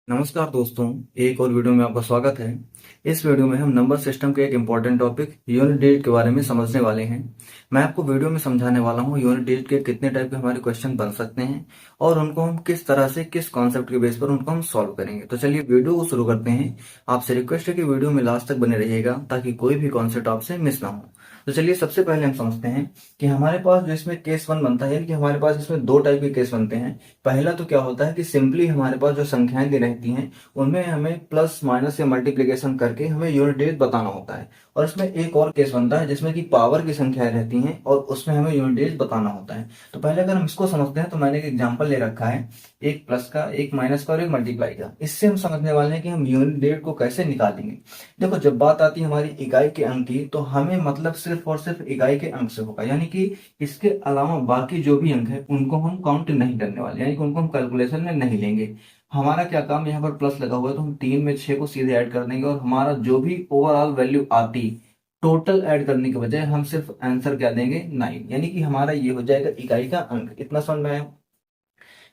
नमस्कार दोस्तों, एक और वीडियो में आपका स्वागत है। इस वीडियो में हम नंबर सिस्टम के एक इम्पॉर्टेंट टॉपिक यूनिट डिजिट के बारे में समझने वाले हैं। मैं आपको वीडियो में समझाने वाला हूँ यूनिट डिजिट के कितने टाइप के हमारे क्वेश्चन बन सकते हैं और उनको हम किस तरह से किस कॉन्सेप्ट के बेस पर उनको हम सॉल्व करेंगे। तो चलिए वीडियो को शुरू करते हैं। आपसे रिक्वेस्ट है कि वीडियो में लास्ट तक बने रहिएगा ताकि कोई भी कॉन्सेप्ट आपसे मिस ना हो। तो चलिए सबसे पहले हम समझते हैं कि हमारे पास जो इसमें केस वन बनता है, यानी कि हमारे पास इसमें दो टाइप के केस बनते हैं। पहला तो क्या होता है कि सिंपली हमारे पास जो संख्याएं दी रहती हैं उनमें हमें प्लस माइनस या मल्टीप्लिकेशन करके हमें यूनिट डिजिट बताना होता है। और इसमें एक और केस बनता है जिसमें कि पावर की संख्याएं रहती हैं और उसमें हमें यूनिट डिजिट बताना होता है। तो पहले अगर हम इसको समझते हैं तो मैंने एक एग्जांपल ले रखा है, एक प्लस का, एक माइनस का और एक मल्टीप्लाई का। इससे हम समझने वाले हैं कि हम यूनिट डिजिट को कैसे निकालेंगे। देखो, जब बात आती है हमारी इकाई के अंक की तो हमें मतलब सिर्फ और सिर्फ इकाई के अंक से होगा, यानी कि इसके अलावा बाकी जो भी अंक है उनको हम काउंट नहीं करने वाले, यानी कि उनको हम कैलकुलेशन में नहीं लेंगे। हमारा क्या काम, यहाँ पर प्लस लगा हुआ है तो हम 3 में 6 को सीधे ऐड कर देंगे और हमारा जो भी ओवरऑल वैल्यू आती टोटल ऐड करने के बजाय हम सिर्फ आंसर क्या देंगे, 9, यानी कि हमारा ये हो जाएगा इकाई का अंक। इतना समझ में आया।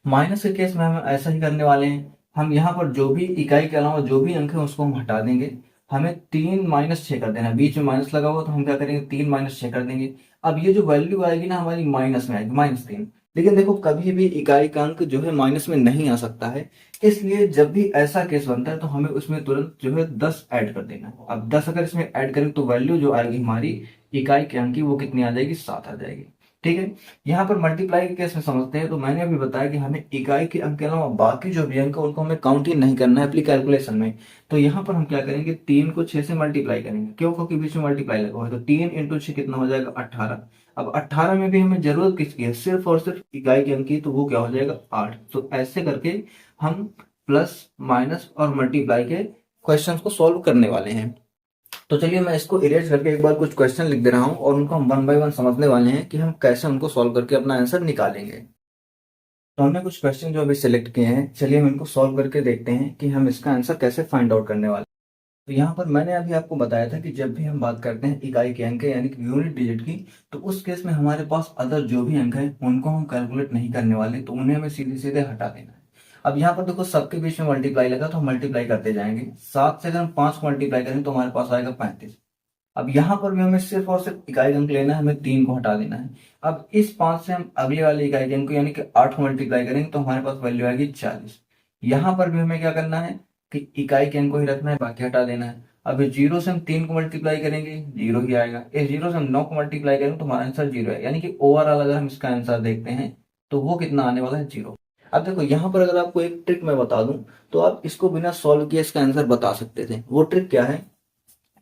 माइनस के केस में हम ऐसा ही करने वाले हैं। हम यहाँ पर जो भी इकाई के अलावा जो भी अंक है उसको हम हटा देंगे। हमें 3 - 6 कर देना है, बीच में माइनस लगा हुआ तो हम क्या करेंगे, 3 - 6 कर देंगे। अब ये जो वैल्यू आएगी ना हमारी माइनस में आएगी, -3। लेकिन देखो, कभी भी इकाई का अंक जो है माइनस में नहीं आ सकता है। इसलिए जब भी ऐसा केस बनता है तो हमें उसमें तुरंत जो है 10 ऐड कर देना है। अब 10 अगर इसमें ऐड करें तो वैल्यू जो आएगी हमारी इकाई के अंक की वो कितनी आ जाएगी, 7 आ जाएगी। ठीक है। यहाँ पर मल्टीप्लाई के केस में समझते हैं। तो मैंने अभी बताया कि हमें इकाई के अंक के अलावा बाकी जो भी अंक है उनको हमें काउंट ही नहीं करना है अपनी कैलकुलेशन में। तो यहाँ पर हम क्या करेंगे, 3 को 6 से मल्टीप्लाई करेंगे। क्यों? क्योंकि बीच में मल्टीप्लाई लगा हुआ है। तो 3 × 6 कितना हो जाएगा, 18। अब 18 में भी हमें जरूरत किसकी है, सिर्फ और सिर्फ इकाई के अंक की, तो वो क्या हो जाएगा, 8। तो ऐसे करके हम प्लस माइनस और मल्टीप्लाई के क्वेश्चन को सॉल्व करने वाले हैं। तो चलिए मैं इसको इरेज करके एक बार कुछ क्वेश्चन लिख दे रहा हूँ और उनको हम वन बाय वन समझने वाले हैं कि हम कैसे उनको सॉल्व करके अपना आंसर निकालेंगे। तो हमने कुछ क्वेश्चन जो अभी सिलेक्ट किए हैं, चलिए हम इनको सॉल्व करके देखते हैं कि हम इसका आंसर कैसे फाइंड आउट करने वाले हैं। तो यहाँ पर मैंने अभी आपको बताया था कि जब भी हम बात करते हैं इकाई के अंक यानी कि यूनिट डिजिट की, तो उस केस में हमारे पास अदर जो भी अंक है उनको हम कैलकुलेट नहीं करने वाले, तो उन्हें हमें सीधे सीधे हटा देना है। अब यहाँ पर देखो, सबके बीच में मल्टीप्लाई लगा तो हम मल्टीप्लाई करते जाएंगे। 7 से अगर हम 5 को मल्टीप्लाई करें तो हमारे पास आएगा 35। अब यहाँ पर भी हमें सिर्फ और सिर्फ इकाई अंक लेना है, हमें 3 को हटा देना है। अब इस 5 से हम अगले वाले इकाई अंक को यानी कि 8 को मल्टीप्लाई करेंगे तो हमारे पास वैल्यू आएगी 40। यहाँ पर भी हमें क्या करना है कि इकाई के अंक को ही रखना है, बाकी हटा देना है। अब इस 0 से हम 3 को मल्टीप्लाई करेंगे, 0 ही आएगा। इस 0 से हम 9 को मल्टीप्लाई करेंगे तो हमारा आंसर 0 है, यानी कि ओवरऑल अगर हम इसका आंसर देखते हैं तो वो कितना आने वाला है, 0। अब देखो, यहाँ पर अगर आपको एक ट्रिक मैं बता दूं तो आप इसको बिना सॉल्व किए इसका आंसर बता सकते थे। वो ट्रिक क्या है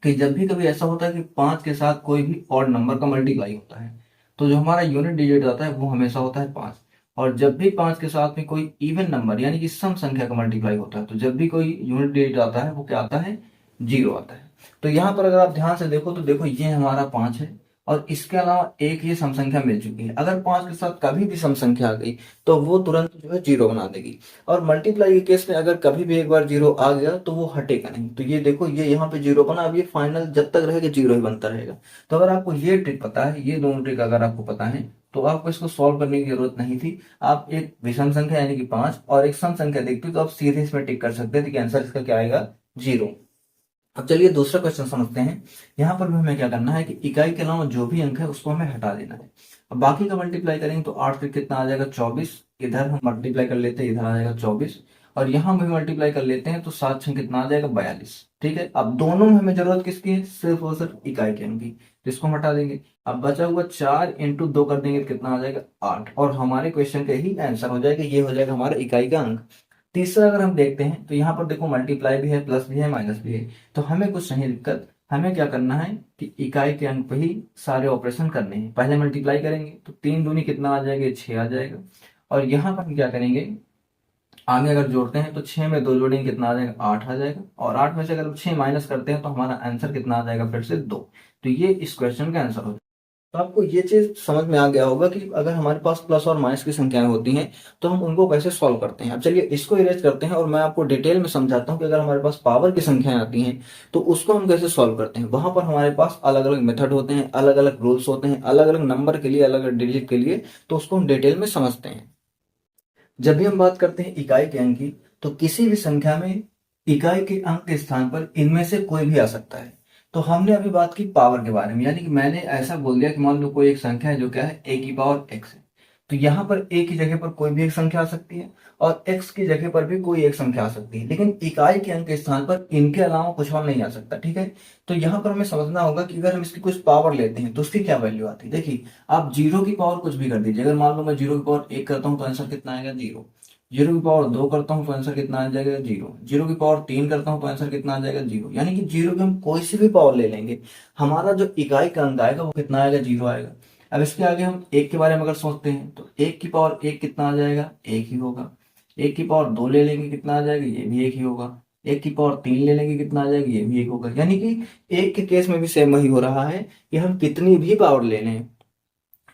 कि जब भी कभी ऐसा होता है कि 5 के साथ कोई भी ऑड नंबर का मल्टीप्लाई होता है तो जो हमारा यूनिट डिजिट आता है वो हमेशा होता है 5। और जब भी 5 के साथ में कोई इवन नंबर यानी कि सम संख्या का मल्टीप्लाई होता है तो जब भी कोई यूनिट डिजिट आता है वो क्या आता है, 0 आता है। तो यहाँ पर अगर आप ध्यान से देखो तो देखो, ये हमारा 5 है और इसके अलावा एक ये सम संख्या मिल चुकी है। अगर 5 के साथ कभी भी सम संख्या आ गई तो वो तुरंत जो है 0 बना देगी। और मल्टीप्लाई के केस में अगर कभी भी एक बार 0 आ गया तो वो हटेगा नहीं। तो ये देखो, ये यहाँ पे 0 बना, अब ये फाइनल जब तक रहेगा 0 ही बनता रहेगा। तो अगर आपको ये ट्रिक पता है, ये दोनों ट्रिक अगर आपको पता है तो आपको इसको सॉल्व करने की जरूरत नहीं थी। आप एक विषम संख्या यानी कि 5 और एक सम संख्या देखते तो आप सीधे इसमें टिक कर सकते थे कि आंसर इसका क्या आएगा, 0। अब चलिए दूसरा क्वेश्चन समझते हैं। यहाँ पर भी हमें क्या करना है कि इकाई के अलावा जो भी अंक है उसको हमें हटा देना है। अब बाकी का मल्टीप्लाई करेंगे तो 8 से कितना आ जाएगा, 24। इधर हम मल्टीप्लाई कर लेते हैं, इधर आ जाएगा 24। और यहाँ भी मल्टीप्लाई कर लेते हैं तो 7 6 कितना आ जाएगा, 42। ठीक है। अब दोनों में हमें जरूरत किसकी है, सिर्फ और सिर्फ इकाई के अंक की, तो इसको हम हटा देंगे। अब बचा हुआ 4 × 2 कर देंगे तो कितना आ जाएगा, 8। और हमारे क्वेश्चन का ही आंसर हो जाएगा, ये हो जाएगा हमारा इकाई का अंक। तीसरा अगर हम देखते हैं तो यहाँ पर देखो, मल्टीप्लाई भी है, प्लस भी है, माइनस भी है। तो हमें कुछ नहीं दिक्कत, हमें क्या करना है कि इकाई के अंक पे ही सारे ऑपरेशन करने हैं। पहले मल्टीप्लाई करेंगे तो 3 दूनी कितना आ जाएगा, 6 आ जाएगा। और यहाँ पर हम क्या करेंगे, आगे अगर जोड़ते हैं तो 6 में 2 जोड़ेंगे कितना आ जाएगा, 8 आ जाएगा। और 8 में से अगर 6 माइनस करते हैं तो हमारा आंसर कितना आ जाएगा, फिर से 2। तो ये इस क्वेश्चन का आंसर हो। तो आपको ये चीज समझ में आ गया होगा कि अगर हमारे पास प्लस और माइनस की संख्याएं होती हैं तो हम उनको कैसे सॉल्व करते हैं। अब चलिए इसको इरेज करते हैं और मैं आपको डिटेल में समझाता हूँ कि अगर हमारे पास पावर की संख्याएं आती हैं तो उसको हम कैसे सॉल्व करते हैं। वहां पर हमारे पास अलग अलग मेथड होते हैं, अलग अलग रूल्स होते हैं, अलग अलग नंबर के लिए, अलग अलग डिजिट के लिए। तो उसको हम डिटेल में समझते हैं। जब भी हम बात करते हैं इकाई के अंक की तो किसी भी संख्या में इकाई के अंक के स्थान पर इनमें से कोई भी आ सकता है। तो हमने अभी बात की पावर के बारे में, यानी कि मैंने ऐसा बोल दिया कि मान लो कोई एक संख्या है जो क्या है a की पावर x है, तो यहाँ पर a की जगह पर कोई भी एक संख्या आ सकती है और x की जगह पर भी कोई एक संख्या आ सकती है, लेकिन इकाई के अंक के स्थान पर इनके अलावा कुछ और नहीं आ सकता। ठीक है, तो यहाँ पर हमें समझना होगा कि अगर हम इसकी कुछ पावर लेते हैं तो उसकी क्या वैल्यू आती है। देखिए, आप जीरो की पावर कुछ भी कर दीजिए, अगर मान लो मैं जीरो की पावर एक करता हूँ तो आंसर कितना आएगा, जीरो। जीरो की पावर दो करता हूँ तो आंसर कितना आ जाएगा, जीरो। जीरो की पावर तीन करता हूँ तो आंसर कितना आ जाएगा, जीरो। यानी कि जीरो की हम कोई सी भी पावर ले लेंगे, हमारा जो इकाई का अंक आएगा वो कितना आएगा, जीरो आएगा। अब इसके आगे हम एक के बारे में अगर सोचते हैं तो एक की पावर एक कितना आ जाएगा, एक ही होगा। एक की पावर दो ले लेंगे कितना आ जाएगा, ये भी एक ही होगा। एक की पावर तीन ले लेंगे कितना आ जाएगा, ये भी एक होगा। यानी कि एक के केस में भी सेम वही हो रहा है कि हम कितनी भी पावर ले लें,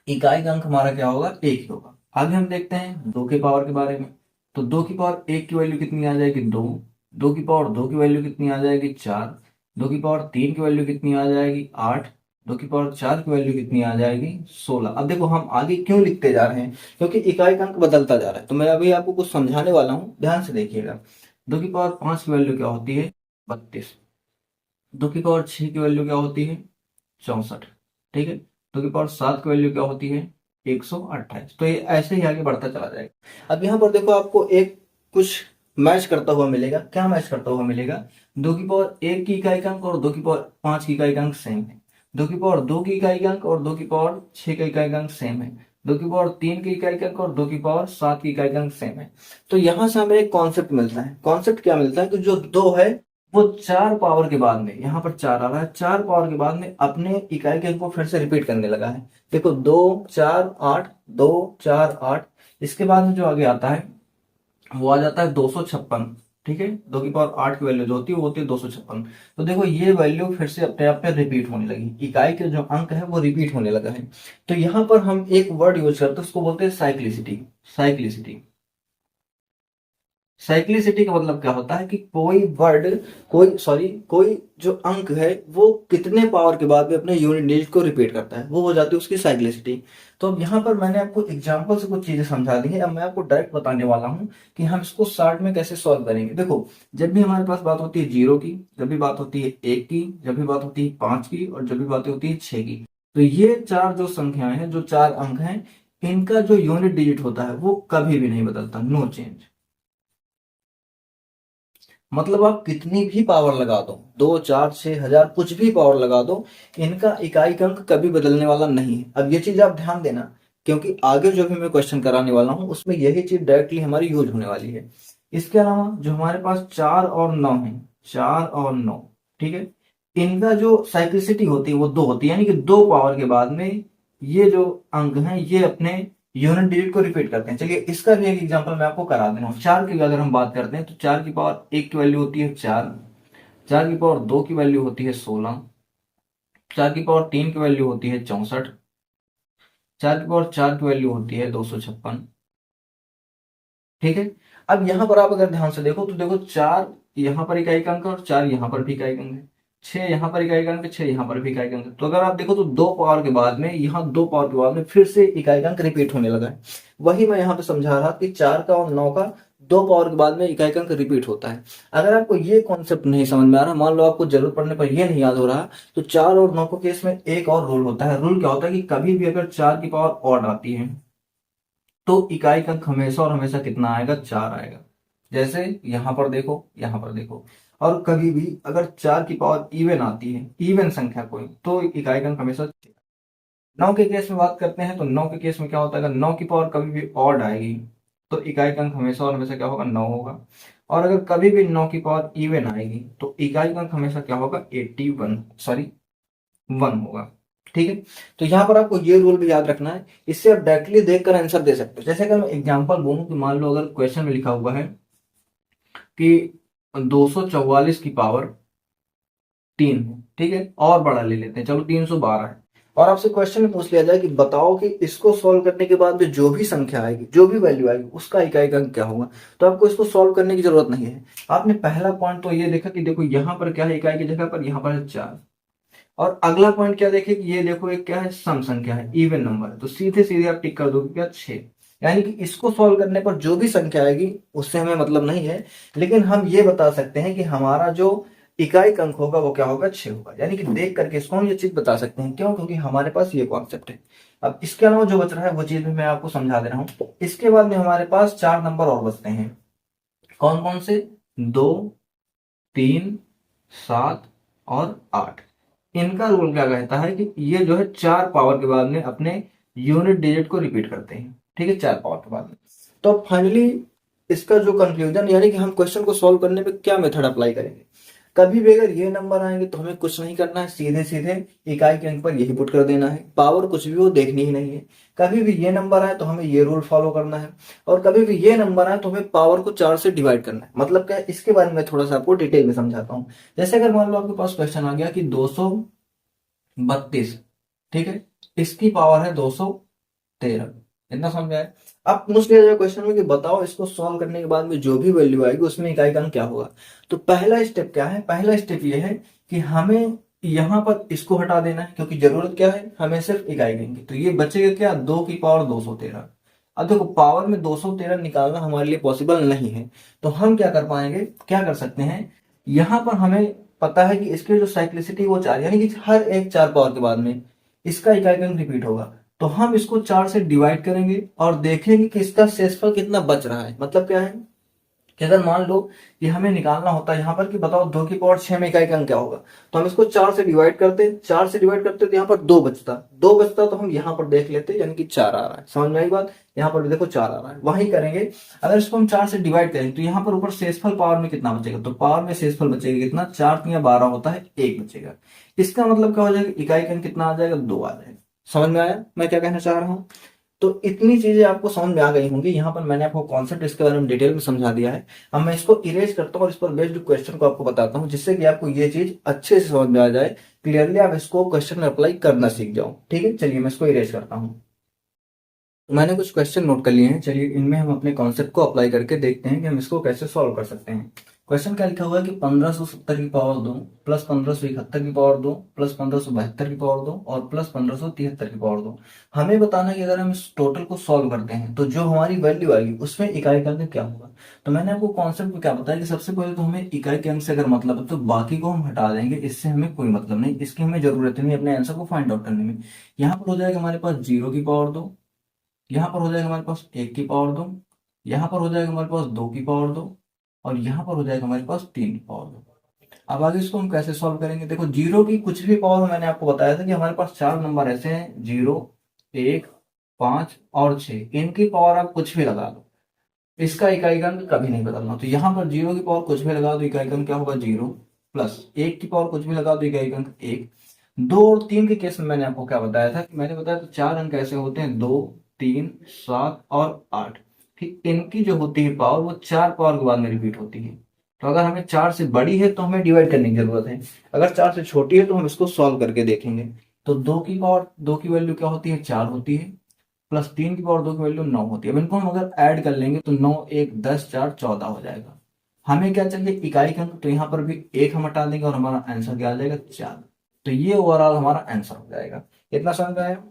इकाई का अंक हमारा क्या होगा, एक ही होगा। आगे हम देखते हैं दो के पावर के बारे में। तो दो की पावर एक की वैल्यू कितनी आ जाएगी, दो। दो की पावर दो की वैल्यू कितनी आ जाएगी, चार। दो की पावर तीन की वैल्यू कितनी आ जाएगी, आठ। दो की पावर चार की वैल्यू कितनी आ जाएगी, सोलह। अब देखो हम आगे क्यों लिखते जा रहे हैं, क्योंकि इकाई का अंक बदलता जा रहा है। तो मैं अभी आपको कुछ समझाने वाला हूँ, ध्यान से देखिएगा। दो की पावर पांच की वैल्यू क्या होती है, 32। दो की पावर छह की वैल्यू क्या होती है, 64। ठीक है, दो की पावर सात की वैल्यू क्या होती है, 128। तो ये ऐसे ही आगे बढ़ता चला जाएगा। अब यहाँ पर देखो आपको एक कुछ मैच करता हुआ मिलेगा। क्या मैच करता हुआ मिलेगा, दो की पावर एक की इकाई का अंक और दो की पावर पांच की इकाई का अंक सेम है। दो की पावर दो की इकाई का अंक और दो की पावर छह की इकाई का अंक सेम है। दो की पावर तीन की इकाई का अंक और दो की पावर सात की इकाई का अंक सेम है। तो यहाँ से हमें एक कॉन्सेप्ट मिलता है। कॉन्सेप्ट क्या मिलता है कि जो दो है वो चार पावर के बाद में, यहाँ पर चार आ रहा है, चार पावर के बाद में अपने इकाई के अंक को फिर से रिपीट करने लगा है। देखो, दो चार आठ, दो चार आठ। इसके बाद में जो आगे आता है वो आ जाता है 256। ठीक है, दो की पावर आठ की वैल्यू जो होती है वो होती है 256। तो देखो ये वैल्यू फिर से अपने आप में रिपीट होने लगी, इकाई के जो अंक है वो रिपीट होने लगा है। तो यहाँ पर हम एक वर्ड यूज करते हैं, उसको बोलते हैं साइक्लिसिटी। साइक्लिसिटी, साइक्लिसिटी का मतलब क्या होता है कि कोई वर्ड, कोई जो अंक है वो कितने पावर के बाद भी अपने यूनिट डिजिट को रिपीट करता है, वो हो जाती है उसकी साइक्लिसिटी। तो अब यहाँ पर मैंने आपको एग्जांपल से कुछ चीजें समझा दी है, अब मैं आपको डायरेक्ट बताने वाला हूँ कि हम इसको शॉर्ट में कैसे सॉल्व करेंगे। देखो, जब भी हमारे पास बात होती है जीरो की, जब भी बात होती है एक की, जब भी बात होती है पांच की, और जब भी बात होती है छह की, तो ये चार जो संख्याएं हैं, जो चार अंक हैं, इनका जो यूनिट डिजिट होता है वो कभी भी नहीं बदलता, नो चेंज। मतलब आप कितनी भी पावर लगा दो, दो चार छह हजार कुछ भी पावर लगा दो, इनका इकाई का अंक कभी बदलने वाला नहीं है। अब ये चीज आप ध्यान देना, क्योंकि आगे जो भी मैं क्वेश्चन कराने वाला हूं उसमें यही चीज डायरेक्टली हमारी यूज होने वाली है। इसके अलावा जो हमारे पास चार और नौ है, चार और नौ, ठीक है, इनका जो साइक्लिसिटी होती है वो दो होती है, यानी कि दो पावर के बाद में ये जो अंक हैं ये अपने यूनिट डिजिट को रिपीट करते हैं। चलिए इसका भी एक एग्जांपल मैं आपको करा दे रहा हूँ। चार की अगर हम बात करते हैं तो चार की पावर एक की वैल्यू होती है चार। चार की पावर दो की वैल्यू होती है 16। चार की पावर तीन की वैल्यू होती है 64। चार की पावर चार की वैल्यू होती है 256। ठीक है, अब यहाँ पर आप अगर ध्यान से देखो तो देखो, चार यहाँ पर इकाई का अंक है और चार यहाँ पर भी इकाई का अंक है। छह यहाँ पर इकाई का अंक है, छह यहाँ पर भी इकाई का अंक है। तो अगर आप देखो तो दो पावर के बाद में, यहाँ दो पावर के बाद में फिर से इकाई का अंक रिपीट होने लगा है। वही मैं यहाँ पे समझा रहा कि चार का और नौ का दो पावर के बाद में इकाई का अंक रिपीट होता है। अगर आपको ये कॉन्सेप्ट नहीं समझ में आ रहा, मान लो आपको जरूरत पड़ने पर ये नहीं याद हो रहा, तो चार और नौ के केस में एक और रूल होता है। रूल क्या होता है कि कभी भी अगर चार की पावर ऑड आती है तो इकाई का अंक हमेशा और हमेशा कितना आएगा, चार आएगा। जैसे यहां पर देखो, यहां पर देखो। और कभी भी अगर चार की पावर इवन आती है, इवन संख्या कोई, तो इकाई का अंक हमेशा। नौ के केस में बात करते हैं तो नौ के केस में क्या होता है, अगर नौ की पावर कभी भी ऑड आएगी तो इकाई का अंक हमेशा और हमेशा क्या होगा, नौ होगा। और अगर कभी भी नौ की पावर इवन आएगी तो इकाई का अंक हमेशा क्या होगा, 81, सॉरी 1 होगा। ठीक है, तो यहाँ पर आपको ये रूल भी याद रखना है, इससे आप डायरेक्टली देखकर आंसर दे सकते हो। जैसे अगर मैं एग्जांपल बोलूं तो मान लो अगर क्वेश्चन में लिखा हुआ है कि 244 की पावर 3 है, ठीक है, और बड़ा ले लेते हैं, चलो 312 है, और आपसे क्वेश्चन में पूछ लिया जाए कि बताओ कि इसको सॉल्व करने के बाद में जो भी संख्या आएगी, जो भी वैल्यू आएगी, उसका इकाई का अंक क्या होगा। तो आपको इसको सॉल्व करने की जरूरत नहीं है। आपने पहला पॉइंट तो ये देखा कि देखो यहाँ पर क्या है, इकाई की जगह पर यहाँ पर है 4। और अगला पॉइंट क्या देखे कि ये देखो एक क्या है, सम संख्या है, इवन नंबर है, तो सीधे सीधे आप टिक कर दोगे क्या, 6। यानी कि इसको सॉल्व करने पर जो भी संख्या आएगी उससे हमें मतलब नहीं है, लेकिन हम ये बता सकते हैं कि हमारा जो इकाई अंक होगा वो क्या होगा, 6 होगा। यानी कि देख करके इसको हम ये चीज बता सकते हैं। क्यों? क्योंकि हमारे पास ये कॉन्सेप्ट है। अब इसके अलावा जो बच रहा है वो चीज भी मैं आपको समझा दे रहा हूँ। इसके बाद में हमारे पास 4 नंबर और बचते हैं। कौन कौन से? 2, 3, 7 और 8। इनका रूल क्या कहता है कि ये जो है 4 पावर के बाद में अपने यूनिट डिजिट को रिपीट करते हैं। ठीक है, 4 पावर के बाद में। तो फाइनली इसका जो कंक्लूजन, यानी कि हम क्वेश्चन को सॉल्व करने में क्या मेथड अप्लाई करेंगे। कभी भी अगर ये नंबर आएंगे तो हमें कुछ नहीं करना है, सीधे सीधे इकाई के अंक पर यही पुट कर देना है, पावर कुछ भी वो देखनी ही नहीं है। कभी भी ये नंबर आए तो हमें ये रूल फॉलो करना है, और कभी भी ये नंबर आए तो हमें पावर को 4 से डिवाइड करना है। मतलब क्या है, इसके बारे में थोड़ा सा आपको डिटेल में समझाता हूँ। जैसे अगर मान लो आपके पास क्वेश्चन आ गया कि 232, ठीक है, इसकी पावर है 213। इतना समझ आया? अब मुझसे किया जाए क्वेश्चन में कि बताओ इसको सॉल्व करने के बाद में जो भी वैल्यू आएगी उसमें इकाई का अंक क्या होगा। तो पहला स्टेप क्या है? पहला स्टेप ये है कि हमें यहां पर इसको हटा देना है, क्योंकि जरूरत क्या है, हमें सिर्फ इकाई देंगे। तो ये बचेगा क्या, 2 की पावर 213। अब देखो पावर में 213 निकालना हमारे लिए पॉसिबल नहीं है, तो हम क्या कर पाएंगे, क्या कर सकते हैं, यहां पर हमें पता है कि इसकी जो साइक्लिसिटी वो 4, यानी कि हर एक 4 पावर के बाद में इसका इकाई अंक रिपीट होगा। तो हम इसको 4 से डिवाइड करेंगे और देखेंगे कि इसका शेषफल कितना बच रहा है। मतलब क्या है कि अगर मान लो कि हमें निकालना होता है यहाँ पर कि बताओ 2 की पावर 6 में इकाई का अंक क्या होगा, तो हम इसको 4 से डिवाइड करते, 4 से डिवाइड करते तो यहाँ पर 2 बचता, 2 बचता तो हम यहाँ पर देख लेते, यानी कि 4 आ रहा है। समझ में आई बात? यहाँ पर भी देखो 4 आ रहा है। वही करेंगे, अगर इसको हम 4 से डिवाइड करेंगे तो यहाँ पर ऊपर शेषफल पावर में कितना बचेगा, तो पावर में शेषफल बचेगा कितना, 4 या 12 होता है, 1 बचेगा। इसका मतलब क्या हो जाएगा, इकाई का अंक कितना आ जाएगा, 2 आ जाएगा। समझ में आया मैं क्या कहना चाह रहा हूँ? तो इतनी चीजें आपको समझ में आ गई होंगी। यहाँ पर मैंने आपको कॉन्सेप्ट इसके बारे में डिटेल में समझा दिया है। अब मैं इसको इरेज करता हूँ और इस पर बेस्ड क्वेश्चन को आपको बताता हूँ, जिससे कि आपको ये चीज अच्छे से समझ में आ जाए, क्लियरली आप इसको क्वेश्चन में अप्लाई करना सीख जाओ। ठीक है, चलिए मैं इसको इरेज करता हूँ। मैंने कुछ क्वेश्चन नोट कर लिए हैं, चलिए इनमें हम अपने कॉन्सेप्ट को अप्लाई करके देखते हैं कि हम इसको कैसे सॉल्व कर सकते हैं। क्वेश्चन क्या लिखा हुआ है कि 1570 की पावर 2 प्लस 1571 की पावर 2 प्लस 1572 की पावर 2 और प्लस 1573 की पावर 2। हमें बताना है कि अगर हम इस टोटल को सॉल्व करते हैं तो जो हमारी वैल्यू आएगी उसमें इकाई का अंक क्या होगा। तो मैंने आपको कॉन्सेप्ट में क्या बताया कि सबसे पहले तो हमें इकाई के अंक से अगर मतलब है तो बाकी को हम हटा देंगे, इससे हमें कोई मतलब नहीं, इसकी हमें जरूरत नहीं अपने आंसर को फाइंड आउट करने में। यहाँ पर हो जाएगा हमारे पास 0 की पावर 2, यहाँ पर हो जाएगा हमारे पास 1 की पावर 2, यहाँ पर हो जाएगा हमारे पास 2 की पावर 2 और यहाँ पर हो जाएगा हमारे पास 3 की पावर 2। अब आगे इसको हम कैसे सॉल्व करेंगे, देखो जीरो की कुछ भी पावर, मैंने आपको बताया था कि हमारे पास 4 नंबर ऐसे हैं, 0, 1, 5 और 6। इनकी पावर आप कुछ भी लगा दो, इसका इकाई अंक कभी नहीं बदलना। तो यहाँ पर 0 की पावर कुछ भी लगा दो, इकाई अंक क्या होगा 0, प्लस 1 की पावर कुछ भी लगा दो, इकाई अंक 1। 2 और 3 के केस में मैंने आपको क्या बताया था, कि मैंने बताया तो 4 अंक ऐसे होते हैं, 2, 3, 7 और 8। ठीक, इनकी जो होती है पावर वो 4 पावर के बाद में रिपीट होती है। तो अगर हमें 4 से बड़ी है तो हमें डिवाइड करने की जरूरत है, अगर 4 से छोटी है तो हम इसको सॉल्व करके देखेंगे। तो 2 की पावर 2 की वैल्यू क्या होती है, 4 होती है, प्लस 3 की पावर 2 की वैल्यू 9 होती है। अब इनको हम अगर ऐड कर लेंगे तो 9, 1, 10, 4, 14 हो जाएगा। हमें क्या चाहिए, इकाई का अंक, तो यहाँ पर भी 1 हम हटा देंगे और हमारा आंसर क्या आ जाएगा, 4। तो ये ओवरऑल हमारा आंसर हो जाएगा। इतना समझ में आया?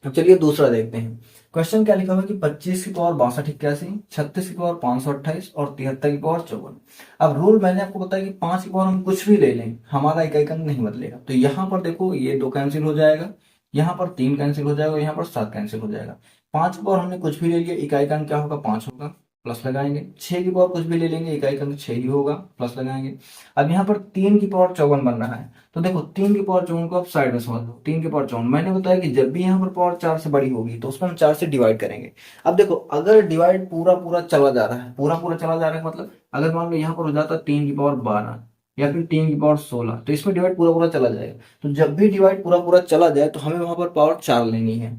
अब चलिए दूसरा देखते हैं। क्वेश्चन क्या लिखा हुआ है कि 25 की पावर 62 81, 36 की पावर 528 और 73 की पावर 54। अब रूल मैंने आपको बताया कि 5 की पावर हम कुछ भी ले लें, हमारा इकाई अंक नहीं बदलेगा। तो यहाँ पर देखो ये 2 कैंसिल हो जाएगा, यहाँ पर 3 कैंसिल हो जाएगा और यहाँ पर 7 कैंसिल हो जाएगा। 5 की पावर हमने कुछ भी ले लिया, इकाई अंक क्या होगा, 5 होगा, प्लस लगाएंगे। 6 की पावर कुछ भी ले लेंगे, इकाई अंक 6 ही होगा, प्लस लगाएंगे। अब यहाँ पर 3 की पावर 54 बन रहा है, तो देखो 3 की पावर 54 को आप साइड में समझ लो। 3 की पावर 54, मैंने बताया कि जब भी यहाँ पर पावर 4 से बड़ी होगी तो उसको हम 4 से डिवाइड करेंगे। अब देखो अगर डिवाइड पूरा पूरा चला जा रहा है, पूरा पूरा चला जा रहा है, मतलब अगर मान लो यहाँ पर हो जाता है 3 की पावर 12 या फिर 3 की पावर 16, तो इसमें डिवाइड पूरा पूरा चला जाएगा। तो जब भी डिवाइड पूरा पूरा चला जाए तो हमें वहां पर पावर 4 लेनी है।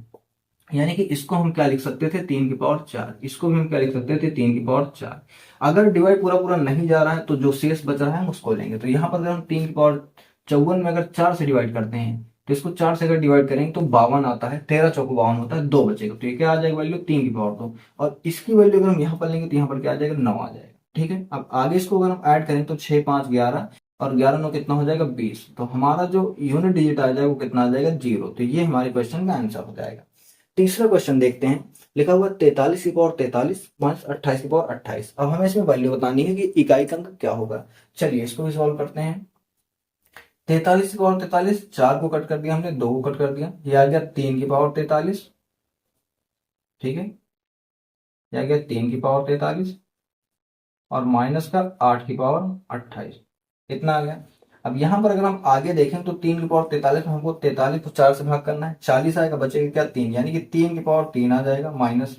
यानी कि इसको हम क्या लिख सकते थे, 3 की पावर 4, इसको भी हम क्या लिख सकते थे, 3 की पावर 4। अगर डिवाइड पूरा पूरा नहीं जा रहा है तो जो शेष बच रहा है हम उसको लेंगे। तो यहाँ पर अगर हम 3 की पावर 54 में अगर 4 से डिवाइड करते हैं तो इसको 4 से अगर डिवाइड करेंगे तो 52 आता है, 13 चौको 52 होता है, 2 बचेगा। तो ये क्या आ जाएगा वैल्यू, 3 की पावर 2। और इसकी वैल्यू अगर हम यहाँ पर लेंगे तो यहाँ पर क्या आ जाएगा, 9 आ जाएगा। ठीक है, अब आगे इसको अगर हम ऐड करें तो 6, 5, 11 और 11, 9 कितना हो जाएगा, 20। तो हमारा जो यूनिट डिजिट आ जाएगा वो कितना आ जाएगा, 0। तो ये हमारे क्वेश्चन का आंसर हो जाएगा। तीसरा क्वेश्चन देखते हैं। लिखा हुआ 43 की पावर 43 माइनस 28 की पावर 28। अब हमें इसमें वैल्यू बतानी है कि इकाई का अंक क्या होगा। चलिए इसको भी सॉल्व करते हैं। 43 की पावर 43, 4 को कट कर दिया हमने, 2 को कट कर दिया, ये आ गया 3 की पावर 43। ठीक है, ये आ गया 3 की पावर 43 और माइनस का 8 की पावर 28, इतना आ गया। अब यहाँ पर अगर हम आगे देखें तो 3 की पावर 43 में हमको 43 को 4 से भाग करना है, 40 आएगा, बचेगा क्या 3, यानी कि 3 की पावर 3 आ जाएगा, माइनस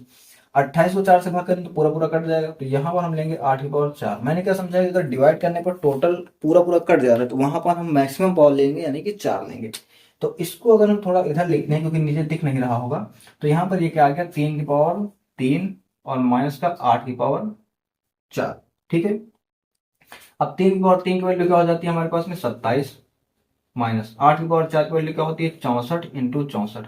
28 को 4 से भाग करें तो पूरा पूरा कट जाएगा, तो यहाँ पर हम लेंगे 8 की पावर 4। मैंने क्या समझा कि अगर डिवाइड करने पर टोटल पूरा पूरा कट जा रहा है तो वहां पर हम मैक्सिमम पावर लेंगे, यानी कि 4 लेंगे। तो इसको अगर हम थोड़ा इधर लिखते हैं क्योंकि नीचे दिख नहीं रहा होगा, तो यहाँ पर ये क्या आ गया 3 की पावर 3 और माइनस का 8 की पावर 4। ठीक है, अब 3 की पावर 3 की वैल्यू क्या हो जाती है हमारे पास में 27, माइनस 8 की पावर 4 की वैल्यू क्या होती है 64 इंटू 64।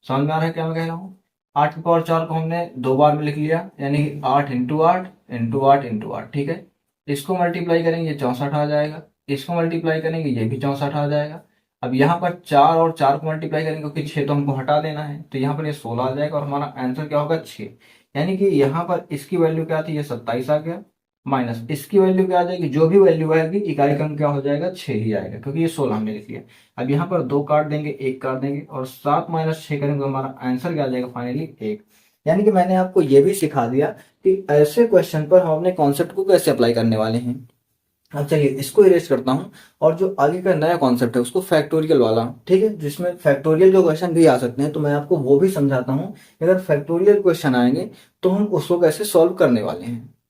समझ में आ रहा है क्या मैं कह रहा हूँ। 8 की पावर 4 को हमने 2 बार में लिख लिया, यानी कि 8 इंटू 8 इंटू 8 इंटू 8। ठीक है, इसको मल्टीप्लाई करेंगे ये 64 आ जाएगा, इसको मल्टीप्लाई करेंगे ये भी 64 आ जाएगा। अब यहाँ पर 4 और 4 को मल्टीप्लाई करेंगे क्योंकि 6 तो हमको हटा देना है, तो यहाँ पर ये 16 आ जाएगा और हमारा आंसर क्या होगा 6। यानी कि यहाँ पर इसकी वैल्यू क्या थी, ये 27 आ गया, माइनस इसकी वैल्यू क्या आ जाएगी, जो भी वैल्यू आएगी इकाई का अंक क्या हो जाएगा 6 ही आएगा, क्योंकि ये 16 हमने लिख लिया। अब यहाँ पर 2 काट देंगे, 1 काट देंगे और 7 माइनस 6 करेंगे, हमारा आंसर क्या आ जाएगा फाइनली 1। यानी कि मैंने आपको ये भी सिखा दिया कि ऐसे क्वेश्चन पर हम अपने कॉन्सेप्ट को कैसे अप्लाई करने वाले हैं। अब चलिए इसको इरेज करता हूँ और जो आगे का नया कॉन्सेप्ट है उसको फैक्टोरियल वाला, ठीक है, जिसमें फैक्टोरियल के क्वेश्चन भी आ सकते हैं, तो मैं आपको वो भी समझाता हूँ। अगर फैक्टोरियल क्वेश्चन आएंगे तो हम उसको कैसे सॉल्व करने वाले हैं।